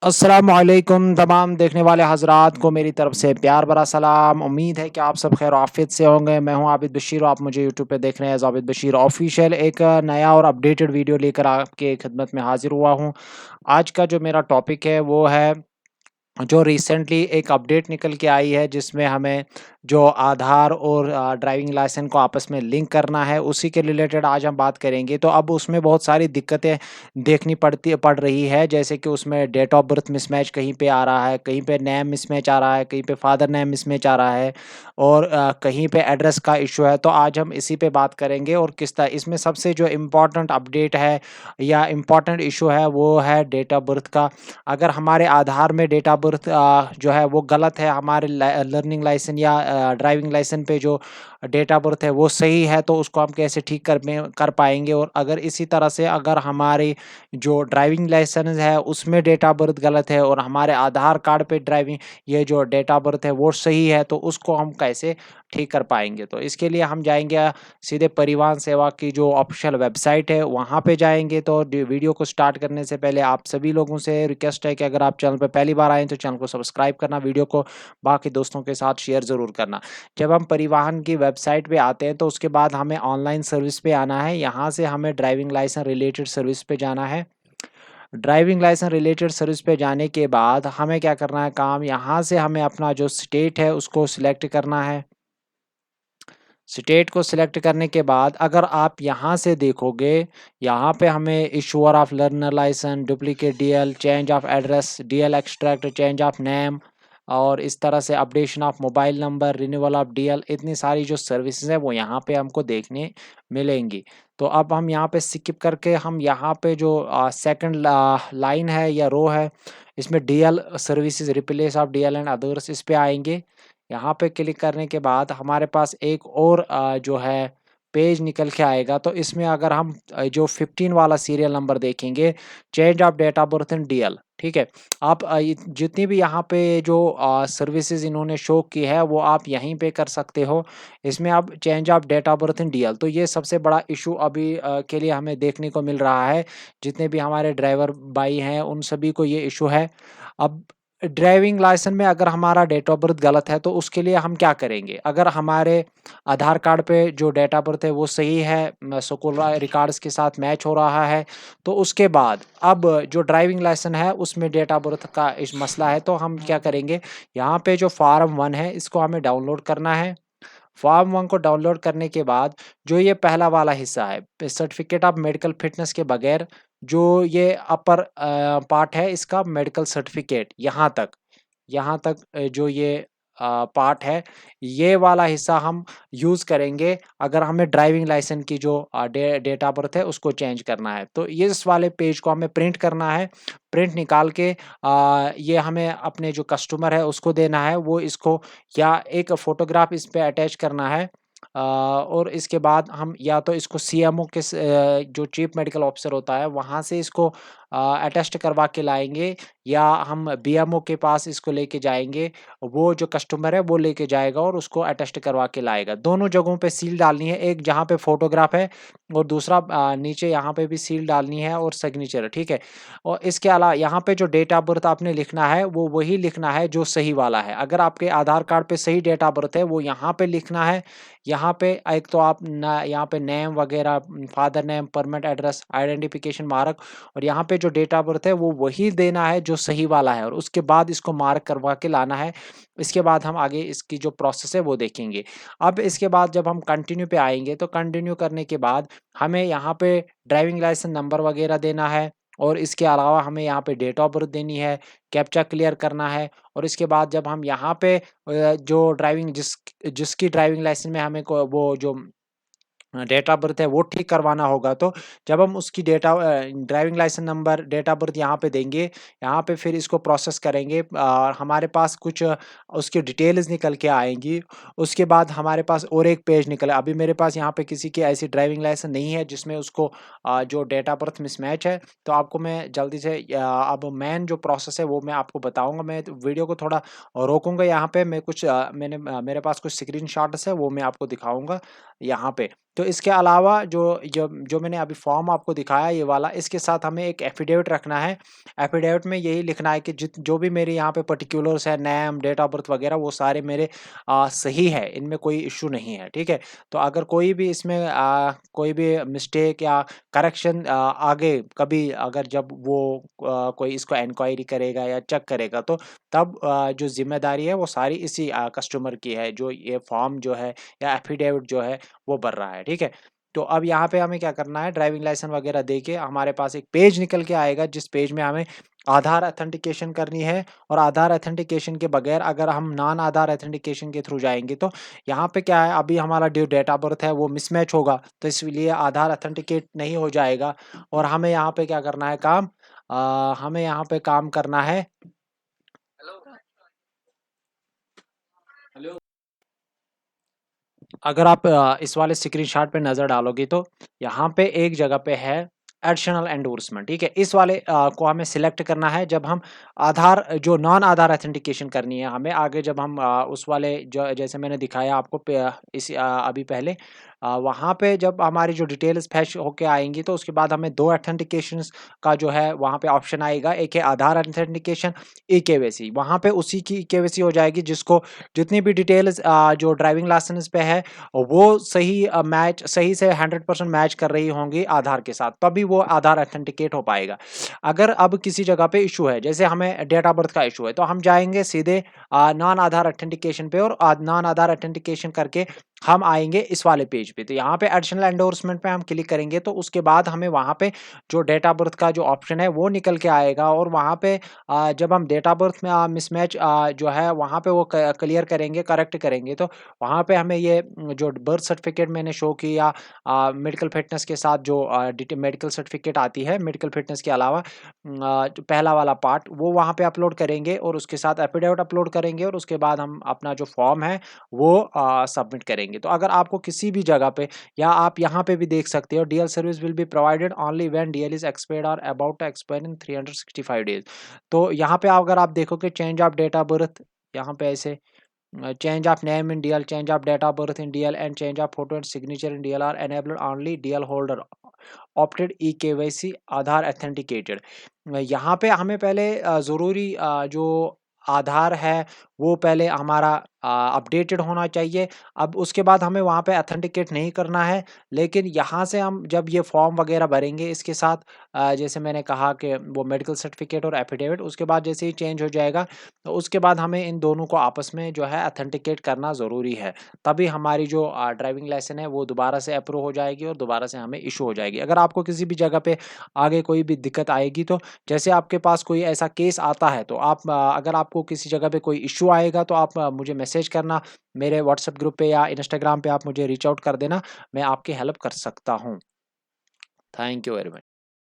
अस्सलामुअलैकुम तमाम देखने वाले हज़रात को मेरी तरफ से प्यार भरा सलाम। उम्मीद है कि आप सब खैर आफ़ियत से होंगे। मैं हूं आबिद बशीर और आप मुझे यूट्यूब पे देख रहे हैं एज़ आबिद बशीर ऑफ़िशियल। एक नया और अपडेटेड वीडियो लेकर आपके खिदमत में हाज़िर हुआ हूं। आज का जो मेरा टॉपिक है वो है जो रिसेंटली एक अपडेट निकल के आई है जिसमें हमें जो आधार और ड्राइविंग लाइसेंस को आपस में लिंक करना है, उसी के रिलेटेड आज हम बात करेंगे। तो अब उसमें बहुत सारी दिक्कतें देखनी पड़ रही है, जैसे कि उसमें डेट ऑफ बर्थ मिसमैच कहीं पे आ रहा है, कहीं पे नेम मिसमैच आ रहा है, कहीं पे फादर नेम मिसमैच आ रहा है और कहीं पे एड्रेस का इशू है। तो आज हम इसी पे बात करेंगे और किस तरह इसमें सबसे जो इम्पोर्टेंट अपडेट है या इम्पोर्टेंट इशू है वो है डेट ऑफ बर्थ का। अगर हमारे आधार में डेट ऑफ बर्थ जो है वो गलत है, हमारे लर्निंग लाइसेंस या ड्राइविंग लाइसेंस पे जो डेट ऑफ बर्थ है वो सही है, तो उसको हम कैसे ठीक कर पाएंगे। और अगर इसी तरह से अगर हमारी जो ड्राइविंग लाइसेंस है उसमें डेट ऑफ बर्थ गलत है और हमारे आधार कार्ड पे ड्राइविंग ये जो डेट ऑफ बर्थ है वो सही है, तो उसको हम कैसे ठीक कर पाएंगे। तो इसके लिए हम जाएंगे सीधे परिवहन सेवा की जो ऑफिशियल वेबसाइट है वहाँ पे जाएंगे। तो वीडियो को स्टार्ट करने से पहले आप सभी लोगों से रिक्वेस्ट है कि अगर आप चैनल पर पहली बार आए तो चैनल को सब्सक्राइब करना, वीडियो को बाकी दोस्तों के साथ शेयर ज़रूर करना। जब हम परिवहन की वेबसाइट पे आते हैं तो उसके बाद हमें ऑनलाइन सर्विस पे आना है। यहाँ से हमें ड्राइविंग लाइसेंस रिलेटेड सर्विस पे जाना है। ड्राइविंग लाइसेंस रिलेटेड सर्विस पे जाने के बाद हमें क्या करना है काम, यहाँ से हमें अपना जो स्टेट है उसको सिलेक्ट करना है। स्टेट को सिलेक्ट करने के बाद अगर आप यहाँ से देखोगे, यहाँ पे हमें issuer of learner licence, duplicate DL, change of address, DL extract, change of name और इस तरह से updation of mobile number, renewal of DL, इतनी सारी जो सर्विसेज है वो यहाँ पे हमको देखने मिलेंगी। तो अब हम यहाँ पे स्किप करके हम यहाँ पे जो सेकंड लाइन है या रो है, इसमें DL services replace of DL and others, इस पे आएंगे। यहाँ पे क्लिक करने के बाद हमारे पास एक और जो है पेज निकल के आएगा। तो इसमें अगर हम जो 15 वाला सीरियल नंबर देखेंगे, change of date of birth in DL, ठीक है। आप जितनी भी यहाँ पे जो सर्विसेज इन्होंने शो की है वो आप यहीं पे कर सकते हो। इसमें अब change of date of birth in DL, तो ये सबसे बड़ा इशू अभी के लिए हमें देखने को मिल रहा है। जितने भी हमारे ड्राइवर भाई हैं उन सभी को ये इशू है। अब ड्राइविंग लाइसेंस में अगर हमारा डेट ऑफ बर्थ गलत है तो उसके लिए हम क्या करेंगे। अगर हमारे आधार कार्ड पे जो डेट ऑफ बर्थ है वो सही है, स्कूल रिकॉर्ड्स के साथ मैच हो रहा है, तो उसके बाद अब जो ड्राइविंग लाइसेंस है उसमें डेट ऑफ बर्थ का इस मसला है, तो हम क्या करेंगे, यहाँ पे जो फार्म 1 है इसको हमें डाउनलोड करना है। फॉर्म 1 को डाउनलोड करने के बाद जो ये पहला वाला हिस्सा है सर्टिफिकेट ऑफ मेडिकल फिटनेस के बगैर, जो ये अपर पार्ट है इसका मेडिकल सर्टिफिकेट, यहाँ तक जो ये पार्ट है, ये वाला हिस्सा हम यूज़ करेंगे अगर हमें ड्राइविंग लाइसेंस की जो डेट ऑफ बर्थ है उसको चेंज करना है। तो ये इस वाले पेज को हमें प्रिंट करना है। प्रिंट निकाल के ये हमें अपने जो कस्टमर है उसको देना है, वो इसको या एक फ़ोटोग्राफ इस पे अटैच करना है। और इसके बाद हम या तो इसको सीएमओ के जो चीफ मेडिकल ऑफिसर होता है वहाँ से इसको अटेस्ट करवा के लाएँगे, या हम बीएमओ के पास इसको लेके जाएँगे। वो जो कस्टमर है वो लेके जाएगा और उसको अटेस्ट करवा के लाएगा। दोनों जगहों पे सील डालनी है, एक जहाँ पे फ़ोटोग्राफ है और दूसरा नीचे यहाँ पे भी सील डालनी है और सिग्नेचर, ठीक है। और इसके अलावा यहाँ पे जो डेट ऑफ बर्थ आपने लिखना है वो वही लिखना है जो सही वाला है। अगर आपके आधार कार्ड पे सही डेट ऑफ बर्थ है वो यहाँ पे लिखना है। यहाँ पे एक तो आप ना यहाँ पे नेम वगैरह, father name, permanent address, identification mark, और यहाँ पे जो डेट ऑफ बर्थ है वो वही देना है जो सही वाला है और उसके बाद इसको मार्क करवा के लाना है। इसके बाद हम आगे इसकी जो प्रोसेस है वो देखेंगे। अब इसके बाद जब हम कंटिन्यू पे आएँगे तो कंटिन्यू करने के बाद हमें यहाँ पे ड्राइविंग लाइसेंस नंबर वगैरह देना है और इसके अलावा हमें यहाँ पे डेट ऑफ बर्थ देनी है, कैप्चा क्लियर करना है। और इसके बाद जब हम यहाँ पे जो जिसकी ड्राइविंग लाइसेंस में हमें को वो जो डेट ऑफ बर्थ है वो ठीक करवाना होगा, तो जब हम उसकी driving licence number, date of birth यहाँ पे देंगे, यहाँ पे फिर इसको प्रोसेस करेंगे और हमारे पास कुछ उसकी डिटेल्स निकल के आएंगी। उसके बाद हमारे पास और एक पेज निकल, अभी मेरे पास यहाँ पे किसी की ऐसी ड्राइविंग लाइसेंस नहीं है जिसमें उसको जो डेट ऑफ बर्थ मिसमैच है। तो आपको मैं जल्दी से अब मेन जो प्रोसेस है वो मैं आपको बताऊंगा। मैं तो वीडियो को थोड़ा रोकूंगा, यहाँ पे मैं कुछ मेरे पास कुछ स्क्रीन शॉट्स है वो मैं आपको दिखाऊंगा यहाँ पे। तो इसके अलावा जो मैंने अभी फॉर्म आपको दिखाया ये वाला, इसके साथ हमें एक एफिडेविट रखना है। एफिडेविट में यही लिखना है कि जो भी मेरे यहाँ पे पर्टिकुलर्स है, नेम, डेट ऑफ बर्थ वगैरह, वो सारे मेरे सही है, इनमें कोई इश्यू नहीं है, ठीक है। तो अगर कोई भी इसमें कोई भी मिस्टेक या करेक्शन आगे कभी अगर जब वो कोई इसको इंक्वायरी करेगा या चेक करेगा, तो तब जो जिम्मेदारी है वो सारी इसी कस्टमर की है, जो ये फॉर्म जो है या एफिडेविट जो है वो भर रहा है, ठीक है। तो अब यहाँ पे हमें क्या करना है, ड्राइविंग लाइसेंस वगैरह देके हमारे पास एक पेज निकल के आएगा, जिस पेज में हमें आधार ऑथेंटिकेशन करनी है। और आधार ऑथेंटिकेशन के बगैर अगर हम नॉन आधार ऑथेंटिकेशन के थ्रू जाएंगे, तो यहाँ पे क्या है, अभी हमारा जो डेट ऑफ बर्थ है वो मिसमैच होगा, तो इसलिए आधार ऑथेंटिकेट नहीं हो जाएगा। और हमें यहाँ पे क्या करना है काम, हमें यहाँ पे काम करना है। अगर आप इस वाले स्क्रीनशॉट पे नज़र डालोगे, तो यहाँ पे एक जगह पे है एडिशनल एंडोर्समेंट, ठीक है। इस वाले को हमें सिलेक्ट करना है जब हम आधार जो नॉन आधार ऑथेंटिकेशन करनी है हमें आगे, जब हम उस वाले जो जैसे मैंने दिखाया आपको अभी पहले, वहाँ पे जब हमारी जो डिटेल्स फैच होके आएंगी, तो उसके बाद हमें दो ऑथेंटिकेशंस का जो है वहाँ पे ऑप्शन आएगा। एक है आधार ऑथेंटिकेशन, ई केवाईसी। वहाँ पे उसी की ई केवाईसी हो जाएगी, जिसको जितनी भी डिटेल्स जो ड्राइविंग लाइसेंस पे है वो सही सही से 100% मैच कर रही होंगी आधार के साथ, तभी वो आधार ऑथेंटिकेट हो पाएगा। अगर अब किसी जगह पे इशू है, जैसे हमें डेट ऑफ बर्थ का इशू है, तो हम जाएंगे सीधे नॉन आधार ऑथेंटिकेशन पे, और नॉन आधार ऑथेंटिकेशन करके हम आएंगे इस वाले पेज पे। तो यहाँ पे एडिशनल एंडोर्समेंट पे हम क्लिक करेंगे, तो उसके बाद हमें वहाँ पे जो डेट ऑफ बर्थ का जो ऑप्शन है वो निकल के आएगा। और वहाँ पे जब हम डेट ऑफ बर्थ में मिसमैच जो है वहाँ पे वो क्लियर करेंगे, करेक्ट करेंगे, तो वहाँ पे हमें ये जो बर्थ सर्टिफिकेट मैंने शो किया मेडिकल फिटनेस के साथ, जो मेडिकल सर्टिफिकेट आती है मेडिकल फिटनेस के अलावा, जो पहला वाला पार्ट वो वहाँ पे अपलोड करेंगे, और उसके साथ एफिडेविट अपलोड करेंगे, और उसके बाद हम अपना जो फॉर्म है वो सबमिट करेंगे। तो अगर आपको किसी भी जगह पे, या आप यहाँ पे भी देख सकते हो, DL service will be provided only when DL is expired और about to expire in 365 days. तो यहाँ पे अगर आप देखोगे change of date of birth, यहाँ पे ऐसे change of name in DL, change of date of birth in DL, and change of photo and signature in DL are enabled only DL holder opted eKYC Aadhaar authenticated। यहाँ पे हमें पहले ज़रूरी जो आधार है वो पहले हमारा अपडेटेड होना चाहिए। अब उसके बाद हमें वहाँ पे ऑथेंटिकेट नहीं करना है, लेकिन यहाँ से हम जब ये फॉर्म वगैरह भरेंगे इसके साथ, जैसे मैंने कहा कि वो मेडिकल सर्टिफिकेट और एफिडेविट, उसके बाद जैसे ही चेंज हो जाएगा, तो उसके बाद हमें इन दोनों को आपस में जो है ऑथेंटिकेट करना ज़रूरी है। तभी हमारी जो ड्राइविंग लाइसेंस है वो दोबारा से अप्रूव हो जाएगी और दोबारा से हमें इशू हो जाएगी। अगर आपको किसी भी जगह पे आगे कोई भी दिक्कत आएगी, तो जैसे आपके पास कोई ऐसा केस आता है, तो आप अगर आपको किसी जगह पे कोई इशू आएगा, तो आप मुझे मैसेज करना, मेरे व्हाट्सएप ग्रुप पे या इंस्टाग्राम पे आप मुझे रीच आउट कर देना, मैं आपकी हेल्प कर सकता हूँ। Thank you very much.